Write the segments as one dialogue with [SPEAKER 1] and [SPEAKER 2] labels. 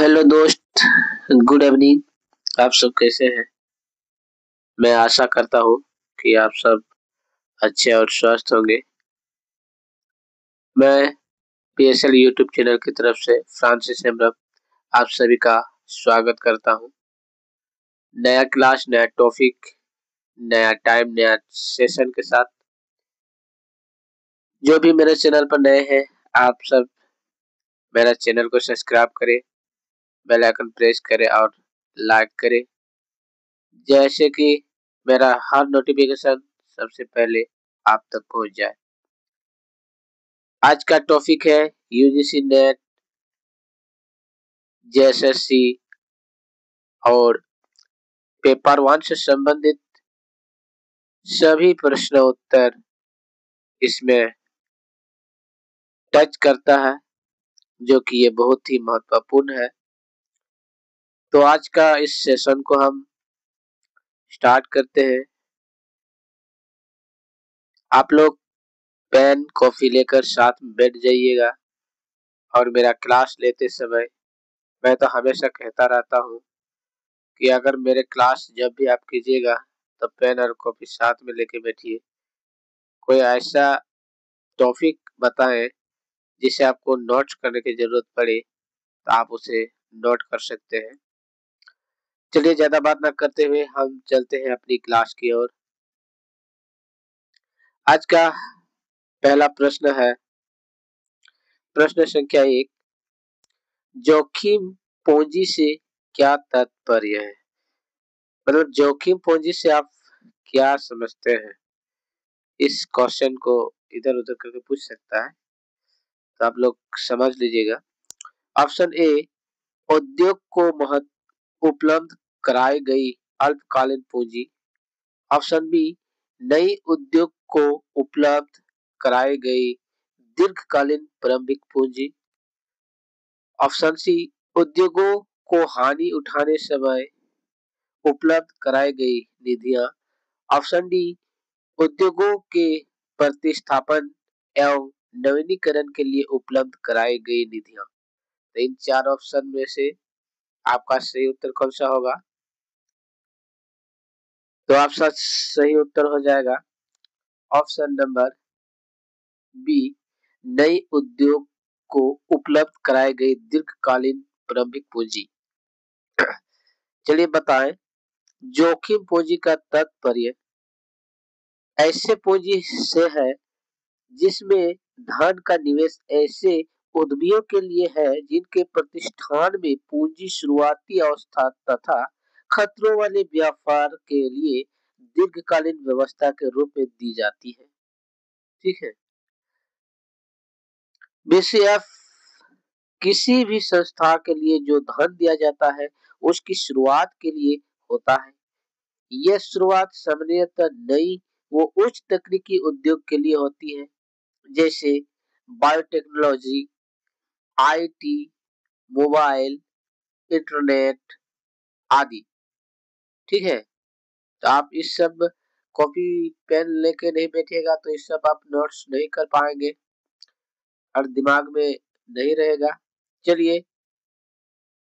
[SPEAKER 1] Hello दोस्त, good evening. आप सब कैसे हैं? मैं आशा करता हूँ कि आप सब अच्छे और स्वस्थ होंगे। मैं पीएसएल यूट्यूब चैनल की तरफ से फ्रांसिस हेम्ब्रम आप सभी का स्वागत करता हूँ। नया क्लास, नया टॉपिक, नया टाइम, नया सेशन के साथ। जो भी मेरे चैनल पर नए हैं, आप सब मेरा चैनल को सब्सक्राइब करें, बेल आइकन प्रेस करें और लाइक करें, जैसे कि मेरा हर नोटिफिकेशन सबसे पहले आप तक पहुंच जाए। आज का टॉपिक है यूजीसी नेट, जेएसएससी और पेपर वन से संबंधित सभी प्रश्न उत्तर इसमें टच करता है, जो कि ये बहुत ही महत्वपूर्ण है। तो आज का इस सेशन को हम स्टार्ट करते हैं। आप लोग पेन कॉफी लेकर साथ में बैठ जाइएगा और मेरा क्लास लेते समय मैं तो हमेशा कहता रहता हूँ कि अगर मेरे क्लास जब भी आप कीजिएगा तो पेन और कॉपी साथ में लेके बैठिए। कोई ऐसा टॉपिक बताएं जिसे आपको नोट्स करने की जरूरत पड़े तो आप उसे नोट कर सकते हैं। चलिए ज्यादा बात ना करते हुए हम चलते हैं अपनी क्लास की ओर। आज का पहला प्रश्न है, प्रश्न संख्या 1, जोखिम पूंजी से क्या तात्पर्य है? मतलब जोखिम पूंजी से आप क्या समझते हैं? इस क्वेश्चन को इधर उधर करके पूछ सकता है, तो आप लोग समझ लीजिएगा। ऑप्शन ए, उद्योग को उपलब्ध कराई गई अल्पकालीन पूंजी। ऑप्शन बी, नई उद्योग को उपलब्ध कराई गई दीर्घकालीन प्रारंभिक पूंजी। ऑप्शन सी, उद्योगों को हानि उठाने समय उपलब्ध कराई गई निधियां। ऑप्शन डी, उद्योगों के प्रतिस्थापन एवं नवीनीकरण के लिए उपलब्ध कराई गई निधियां। तो इन चार ऑप्शन में से आपका सही उत्तर कौन सा होगा? तो आपका सही उत्तर हो जाएगा ऑप्शन नंबर बी, नई उद्योग को उपलब्ध कराई गई दीर्घकालीन प्रारंभिक पूंजी। चलिए बताएं, जोखिम पूंजी का तात्पर्य ऐसे पूंजी से है जिसमें धन का निवेश ऐसे उद्यमियों के लिए है जिनके प्रतिष्ठान में पूंजी शुरुआती अवस्था तथा खतरों वाले व्यापार के लिए दीर्घकालीन व्यवस्था के रूप में दी जाती है। ठीक है। बीसीएफ किसी भी संस्था के लिए जो धन दिया जाता है उसकी शुरुआत के लिए होता है। यह शुरुआत सामान्यतः नई वो उच्च तकनीकी उद्योग के लिए होती है, जैसे बायोटेक्नोलॉजी, आईटी, मोबाइल, इंटरनेट आदि। ठीक है। तो आप इस सब कॉपी पेन लेके नहीं बैठिएगा तो इस सब आप नोट्स नहीं कर पाएंगे और दिमाग में नहीं रहेगा। चलिए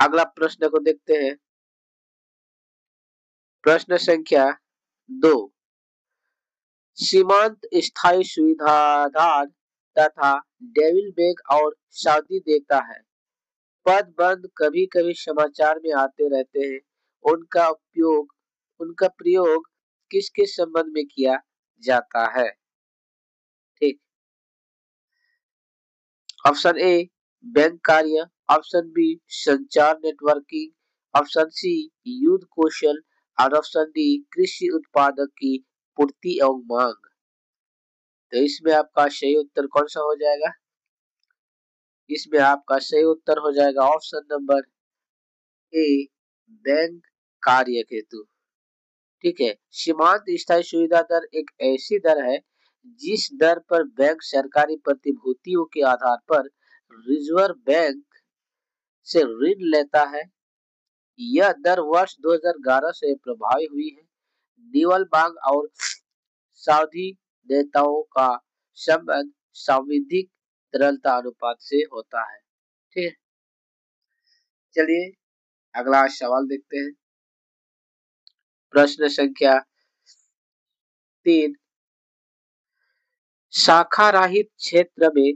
[SPEAKER 1] अगला प्रश्न को देखते हैं। प्रश्न संख्या 2, सीमांत स्थायी सुविधादार तथा डेविल बैग और सऊदी देता है। पद बंद कभी कभी समाचार में आते रहते हैं। उनका प्रयोग किसके संबंध में किया जाता है? ठीक। ऑप्शन ए, बैंक कार्य। ऑप्शन बी, संचार नेटवर्किंग। ऑप्शन सी, युद्ध कौशल। और ऑप्शन डी, कृषि उत्पादक की पूर्ति एवं मांग। तो इसमें आपका सही उत्तर कौन सा हो जाएगा? इसमें आपका सही उत्तर हो जाएगा ऑप्शन नंबर ए, बैंक कार्य हेतु। ठीक है। सीमांत स्थायी सुविधा दर एक ऐसी दर है जिस दर पर बैंक सरकारी प्रतिभूतियों के आधार पर रिजर्व बैंक से ऋण लेता है। यह दर वर्ष 2011 से प्रभावी हुई है। निवल मांग और सावधि देयताओं का संबंध सांविधिक तरलता अनुपात से होता है। ठीक है। चलिए अगला सवाल देखते हैं। प्रश्न संख्या 3, शाखा रहित क्षेत्र में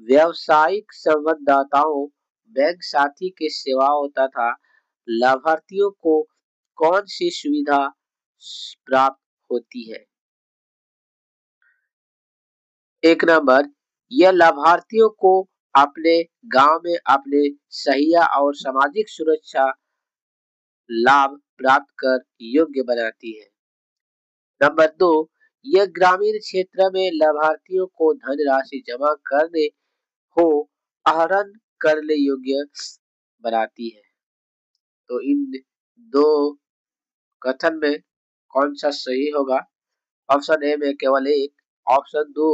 [SPEAKER 1] व्यावसायिक संवाददाताओं, बैंक साथी के सेवाओं तथा लाभार्थियों को कौन सी सुविधा प्राप्त होती है? एक नंबर, यह लाभार्थियों को अपने गांव में अपने सहिया और सामाजिक सुरक्षा लाभ प्राप्त कर योग्य बनाती है। नंबर 2, यह ग्रामीण क्षेत्र में लाभार्थियों को धनराशि जमा करने हो आहरण करने योग्य बनाती है। तो इन दो कथन में कौन सा सही होगा? ऑप्शन ए में केवल एक, ऑप्शन 2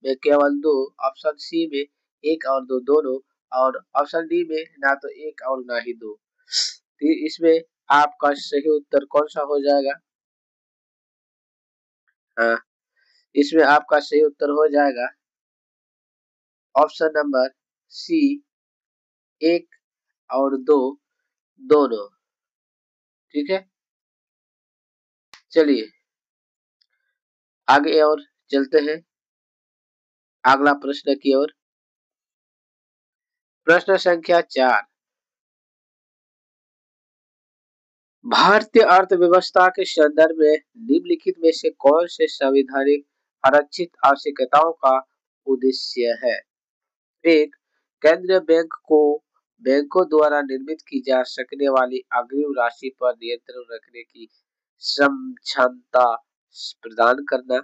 [SPEAKER 1] में केवल 2, ऑप्शन सी में एक और दो दोनों, और ऑप्शन डी में ना तो एक और ना ही दो। तो इसमें आपका सही उत्तर कौन सा हो जाएगा? हाँ, इसमें आपका सही उत्तर हो जाएगा ऑप्शन नंबर सी, एक और दो दोनों। ठीक है, चलिए आगे और चलते हैं अगला प्रश्न की ओर। प्रश्न संख्या 4, भारतीय अर्थव्यवस्था के संदर्भ में निम्नलिखित में से कौन से संवैधानिक आरक्षित आवश्यकताओं का उद्देश्य है? एक, केंद्रीय बैंक को बैंकों द्वारा निर्मित की जा सकने वाली अग्रिम राशि पर नियंत्रण रखने की क्षमता प्रदान करना।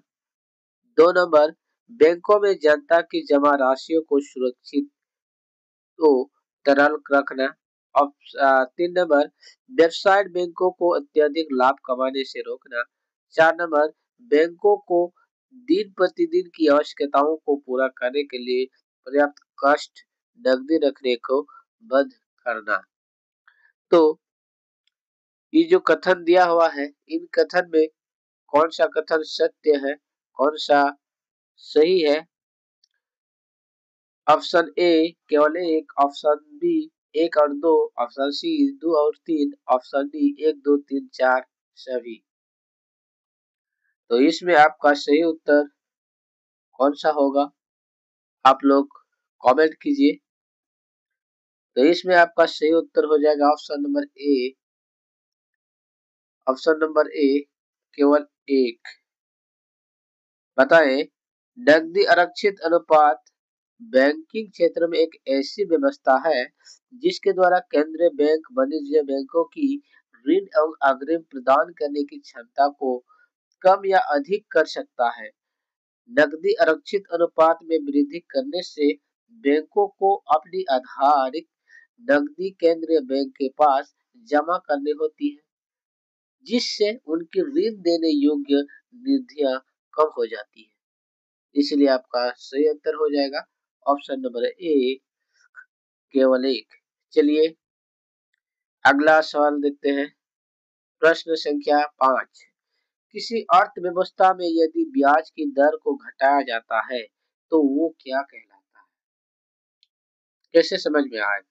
[SPEAKER 1] 2 नंबर, बैंकों में जनता की जमा राशियों को सुरक्षित तो तरल रखना। 3 नंबर, व्यवसाय बैंकों को अत्यधिक लाभ कमाने से रोकना। 4 नंबर, बैंकों को दिन प्रतिदिन की आवश्यकताओं को पूरा करने के लिए पर्याप्त कष्ट नकदी रखने को बंद करना। तो ये जो कथन दिया हुआ है, इन कथन में कौन सा कथन सत्य है, कौन सा सही है? ऑप्शन ए केवल एक, ऑप्शन बी एक और दो, ऑप्शन सी 2 और 3, ऑप्शन डी 1 2 3 4 सभी। तो इसमें आपका सही उत्तर कौन सा होगा? आप लोग कमेंट कीजिए। तो इसमें आपका सही उत्तर हो जाएगा option number A, option number A केवल एक। बताएं, नकदी आरक्षित अनुपात बैंकिंग क्षेत्र में एक ऐसी व्यवस्था है जिसके द्वारा केंद्रीय बैंक वाणिज्य बैंकों की ऋण एवं अग्रिम प्रदान करने की क्षमता को कम या अधिक कर सकता है। नकदी आरक्षित अनुपात में वृद्धि करने से बैंकों को अपनी आधारिक नकदी केंद्रीय बैंक के पास जमा करनी होती है, जिससे उनकी ऋण देने योग्य निधियां कम हो जाती है। इसलिए आपका सही उत्तर हो जाएगा ऑप्शन नंबर ए केवल एक। चलिए अगला सवाल देखते हैं। प्रश्न संख्या 5, किसी अर्थव्यवस्था में यदि ब्याज की दर को घटाया जाता है तो वो क्या कहलाता है? कैसे समझ में आएगा?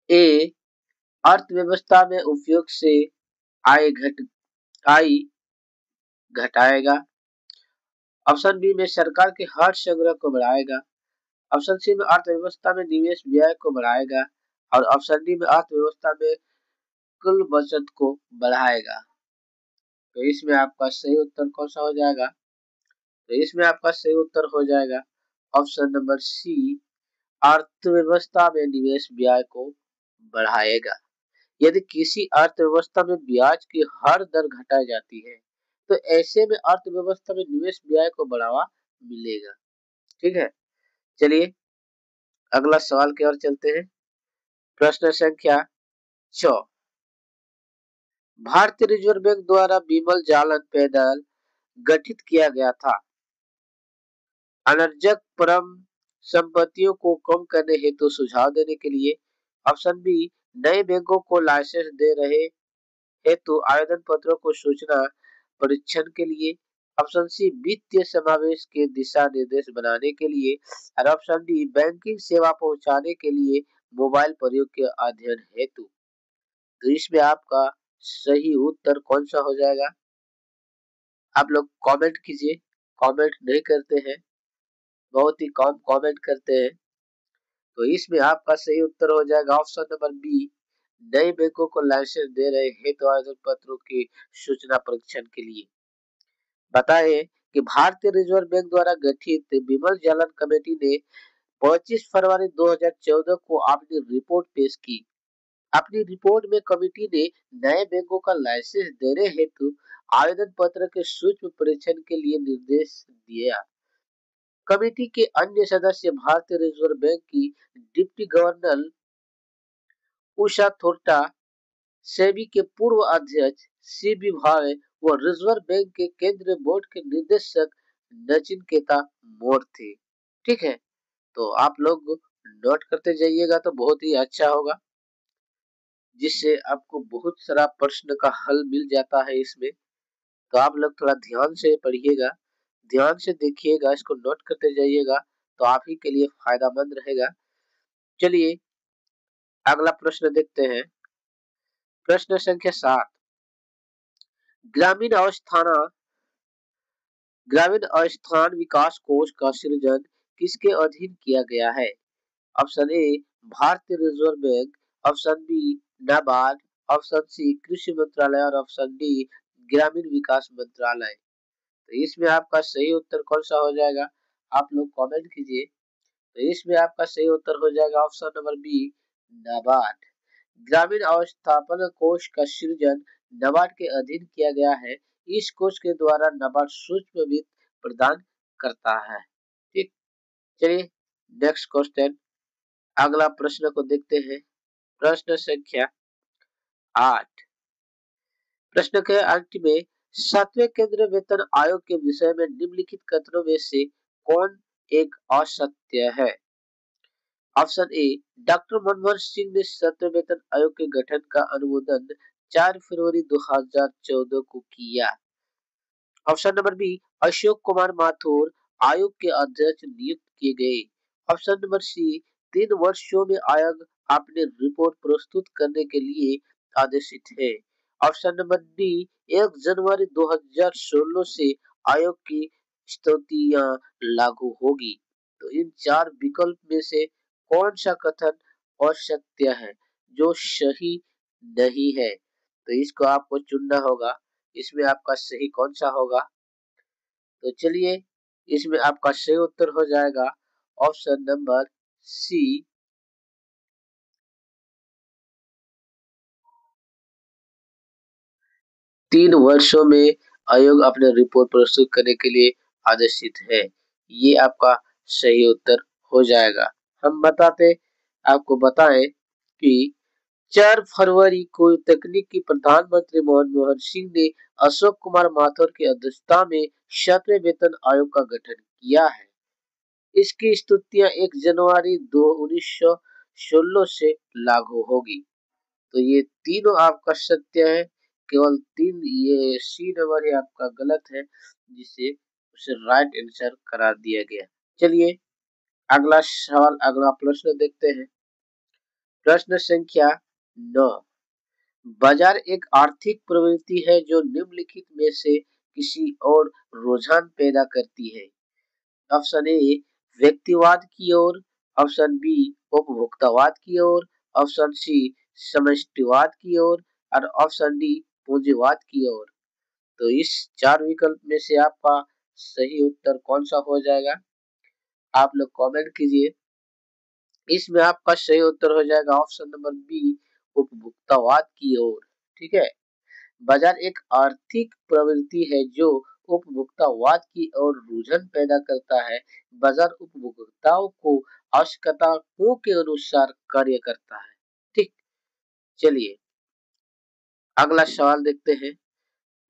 [SPEAKER 1] ए, अर्थव्यवस्था में उपयोग से आय घटाएगा। ऑप्शन बी में सरकार के हर संग्रह को बढ़ाएगा। ऑप्शन सी में अर्थव्यवस्था में निवेश व्यय को बढ़ाएगा, और ऑप्शन डी में अर्थव्यवस्था में कुल बचत को बढ़ाएगा। तो इसमें आपका सही उत्तर कौन सा हो जाएगा? तो इसमें आपका सही उत्तर हो जाएगा ऑप्शन नंबर सी, अर्थव्यवस्था में निवेश ब्याज को बढ़ाएगा। यदि किसी अर्थव्यवस्था में ब्याज की हर दर घटाई जाती है तो ऐसे में अर्थव्यवस्था में निवेश ब्याज को बढ़ावा मिलेगा। ठीक है, चलिए अगला सवाल की ओर चलते हैं। प्रश्न संख्या 4, भारतीय रिजर्व बैंक द्वारा बिमल जालन पैदल गठित किया गया था। अनर्जक परम संपत्तियों को कम करने हेतु सुझाव देने के लिए। ऑप्शन बी, नए बैंकों को लाइसेंस दे रहे हेतु आवेदन पत्रों को सूचना परीक्षण के लिए। ऑप्शन सी, वित्तीय समावेश के दिशा निर्देश बनाने के लिए। और ऑप्शन डी, बैंकिंग सेवा पहुंचाने के लिए मोबाइल प्रयोग के अध्ययन हेतु। तो इसमें आपका सही उत्तर कौन सा हो जाएगा? आप लोग कमेंट कीजिए। कमेंट नहीं करते हैं, बहुत ही कम कमेंट करते हैं। तो इसमें आपका सही उत्तर हो जाएगा ऑप्शन नंबर बी। नए बैंकों को लाइसेंस दे रहे हेतु आवेदन पत्रों की सूचना परीक्षण के लिए। बताएं कि भारतीय रिजर्व बैंक द्वारा गठित विमल जालन कमेटी ने 25 फरवरी 2014 को अपनी रिपोर्ट पेश की। अपनी रिपोर्ट में कमेटी ने नए बैंकों का लाइसेंस देने हेतु आवेदन पत्र के सूक्ष्म परीक्षण के लिए निर्देश दिया। कमेटी के अन्य सदस्य भारतीय रिजर्व बैंक की डिप्टी गवर्नर उषा थोट्टा, सेबी के पूर्व अध्यक्ष सीबी भावे व रिजर्व बैंक के केंद्रीय बोर्ड के निदेशक नचिकेता मोर थे। ठीक है, तो आप लोग नोट करते जाइएगा तो बहुत ही अच्छा होगा, जिससे आपको बहुत सारा प्रश्न का हल मिल जाता है इसमें। तो आप लोग थोड़ा ध्यान से पढ़िएगा, ध्यान से देखिएगा, इसको नोट करते जाइएगा तो आप ही के लिए फायदामंद रहेगा। चलिए अगला प्रश्न देखते हैं। प्रश्न संख्या 7। ग्रामीण अस्थान विकास कोष का सृजन किसके अधीन किया गया है? ऑप्शन ए भारतीय Reserve Bank, option B NABARD, option C कृषि मंत्रालय और ऑप्शन डी ग्रामीण विकास मंत्रालय। तो इसमें आपका सही उत्तर कौन सा हो जाएगा? आप लोग कमेंट कीजिए। तो इसमें आपका सही उत्तर हो जाएगा ऑप्शन नंबर बी नाबार्ड। ग्रामीण अवस्थापन कोष का सृजन नाबार्ड के अधीन किया गया है। इस कोष के द्वारा नाबार्ड सूक्ष्म वित्त प्रदान करता है। ठीक, चलिए नेक्स्ट क्वेश्चन, अगला प्रश्न को देखते हैं। प्रश्न संख्या 8। प्रश्न के अंत में 7वें केंद्रीय वेतन आयोग के विषय में निम्नलिखित कथनों में से कौन एक असत्य है? ऑप्शन ए डॉक्टर मनमोहन सिंह ने 7वें वेतन आयोग के गठन का अनुमोदन 4 फरवरी 2014 को किया। Option number B Ashok Kumar Mathur आयोग के अध्यक्ष नियुक्त किए गए। ऑप्शन नंबर सी 3 वर्षों में आयोग अपनी रिपोर्ट प्रस्तुत करने के लिए आदेशित है। ऑप्शन नंबर डी 1 जनवरी 2016 से आयोग की स्थितियां लागू होगी। तो इन 4 विकल्प में से कौन सा कथन असत्य है, जो सही नहीं है? तो इसको आपको चुनना होगा। इसमें आपका सही कौन सा होगा? तो चलिए इसमें आपका सही उत्तर हो जाएगा ऑप्शन नंबर सी 3 वर्षों में आयोग अपने रिपोर्ट प्रस्तुत करने के लिए आदेशित है। ये आपका सही उत्तर हो जाएगा। हम आपको बताएं कि 4 फरवरी को तकनीकी प्रधानमंत्री मनमोहन सिंह ने अशोक कुमार माथुर की अध्यक्षता में 7वें वेतन आयोग का गठन किया है। इसकी स्तुतियां 1 जनवरी 2016 से लागू होगी। तो ये तीनों आपका सत्य है, केवल 3 ये सी नंबर है आपका गलत है, जिसे उसे राइट आंसर करार दिया गया। चलिए अगला सवाल, अगला प्रश्न देखते हैं। प्रश्न संख्या 9। बाजार एक आर्थिक प्रवृत्ति है जो निम्नलिखित में से किसी और रुझान पैदा करती है। ऑप्शन ए व्यक्तिवाद की ओर, ऑप्शन बी उपभोक्तावाद की ओर, ऑप्शन सी समष्टिवाद की ओर और ऑप्शन डी पूंजीवाद की ओर। तो इस 4 विकल्प में से आपका सही उत्तर कौन सा हो जाएगा? आप लोग कमेंट कीजिए। इसमें आपका सही उत्तर हो जाएगा ऑप्शन नंबर बी उपभोक्तावाद की ओर। ठीक है, बाजार एक आर्थिक प्रवृत्ति है जो उपभोक्तावाद की ओर रुझान पैदा करता है। बाजार उपभोक्ताओं को आवश्यकताओं के अनुसार कार्य करता है। ठीक, चलिए अगला सवाल देखते हैं।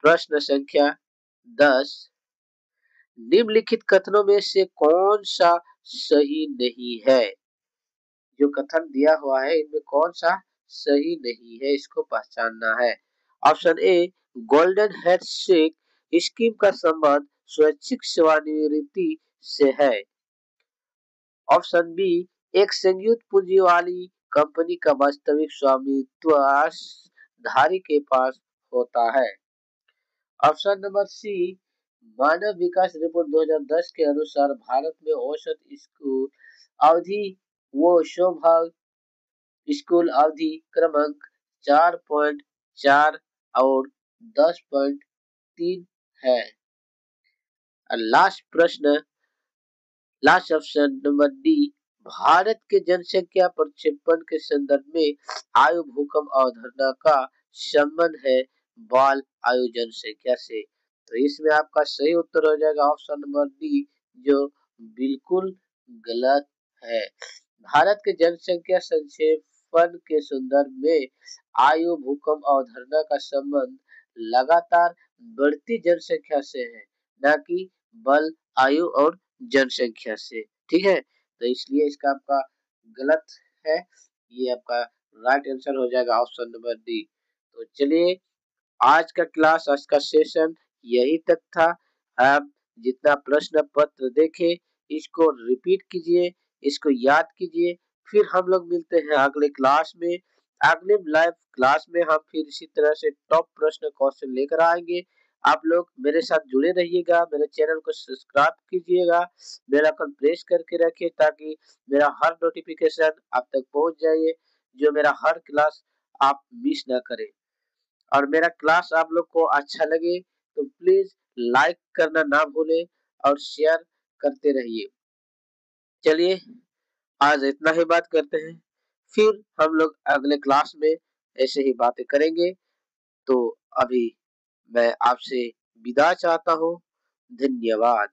[SPEAKER 1] प्रश्न संख्या 10। निम्नलिखित कथनों में से कौन सा सही नहीं है? जो कथन दिया हुआ है इनमें कौन सा सही नहीं है, इसको पहचानना है। ऑप्शन ए गोल्डन हैंडशेक स्कीम का संबंध स्वैच्छिक सेवानिवृत्ति से है। ऑप्शन बी एक संयुक्त पूंजी वाली कंपनी का वास्तविक स्वामित्व धारी के पास होता है। ऑप्शन नंबर सी, मानव विकास रिपोर्ट 2010 के अनुसार भारत में औसत स्कूल अवधि वो शोभाग स्कूल अवधि क्रमांक 4.4 और 10.3 है। लास्ट प्रश्न, last option number D, Bharat के जनसंख्या प्रक्षेपण के संदर्भ में आयु भूकंप अवधारणा का संबंध है बाल आयु जनसंख्या से। तो इसमें आपका सही उत्तर हो जाएगा ऑप्शन नंबर डी, जो बिल्कुल गलत है। भारत के जनसंख्या संक्षेपण के संदर्भ में आयु भूकंप अवधारणा का संबंध लगातार बढ़ती जनसंख्या से है, न कि बल आयु और जनसंख्या से। ठीक है, तो इसलिए इसका आपका गलत है, ये आपका राइट आंसर हो जाएगा ऑप्शन नंबर डी। तो चलिए, आज का क्लास, आज का सेशन यही तक था। आप जितना प्रश्न पत्र देखे इसको रिपीट कीजिए, इसको याद कीजिए। फिर हम लोग मिलते हैं अगले क्लास में। अगले लाइव क्लास में हम फिर इसी तरह से टॉप प्रश्न क्वेश्चन लेकर आएंगे। आप लोग मेरे साथ जुड़े रहिएगा, मेरे चैनल को सब्सक्राइब कीजिएगा, बेल आइकन प्रेस करके रखिए ताकि मेरा हर नोटिफिकेशन आप तक पहुंच जाए, जो मेरा हर क्लास आप मिस ना करें। और मेरा क्लास आप लोग को अच्छा लगे तो प्लीज लाइक करना ना भूलें और शेयर करते रहिए। चलिए, आज इतना ही बात करते हैं, फिर हम लोग अगले क्लास में ऐसे ही बातें करेंगे। तो अभी मैं आपसे विदा चाहता हूँ। धन्यवाद।